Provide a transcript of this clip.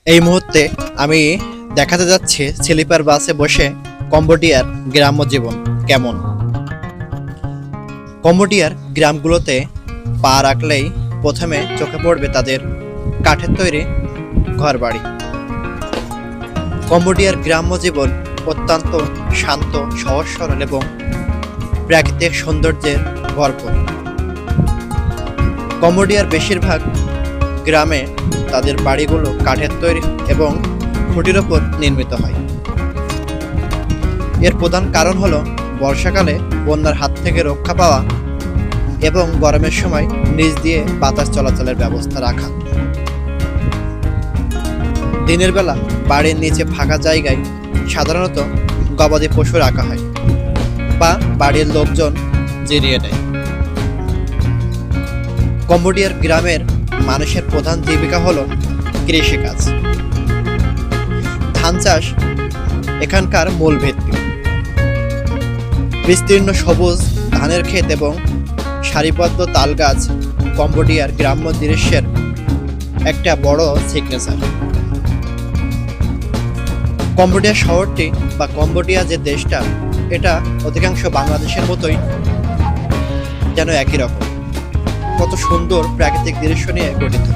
এই মুহূর্তে আমি দেখাতে যাচ্ছি স্লিপার বাসে বসে কম্বোডিয়ার গ্রাম্য জীবন কেমন। কম্বোডিয়ার গ্রামগুলোতে পা রাখলেই প্রথমে চোখে পড়বে তাদের কাঠের তৈরি ঘরবাড়ি। কম্বোডিয়ার গ্রাম্য জীবন অত্যন্ত শান্ত, সহজ সরল এবং প্রাকৃতিক সৌন্দর্যের ভরপুর। কম্বোডিয়ার বেশিরভাগ গ্রামে তাদের বাড়িগুলো কাঠের তৈরি এবং খুঁটির ওপর নির্মিত হয়। এর প্রধান কারণ হলো বর্ষাকালে বন্যার হাত থেকে রক্ষা পাওয়া এবং গরমের সময় নিচ দিয়ে বাতাস চলাচলের ব্যবস্থা রাখা। দিনের বেলা বাড়ির নিচে ফাঁকা জায়গায় সাধারণত গবাদি পশু রাখা হয় বা বাড়ির লোকজন জিরিয়ে নেয়। কম্বোডিয়ার গ্রামের মানুষের প্রধান জীবিকা হলো কৃষিকাজ। ধান চাষ এখানকার মূল ভিত্তি। বিস্তীর্ণ সবুজ ধানের ক্ষেত এবং সারিবদ্ধ তাল গাছ কম্বোডিয়ার গ্রাম্য দৃশ্যের একটা বড় সিগনেচার। কম্বোডিয়া শহরটি বা কম্বোডিয়া যে দেশটা, এটা অধিকাংশ বাংলাদেশের মতোই যেন একই রকম, কত সুন্দর প্রাকৃতিক দৃশ্য নিয়ে গঠিত।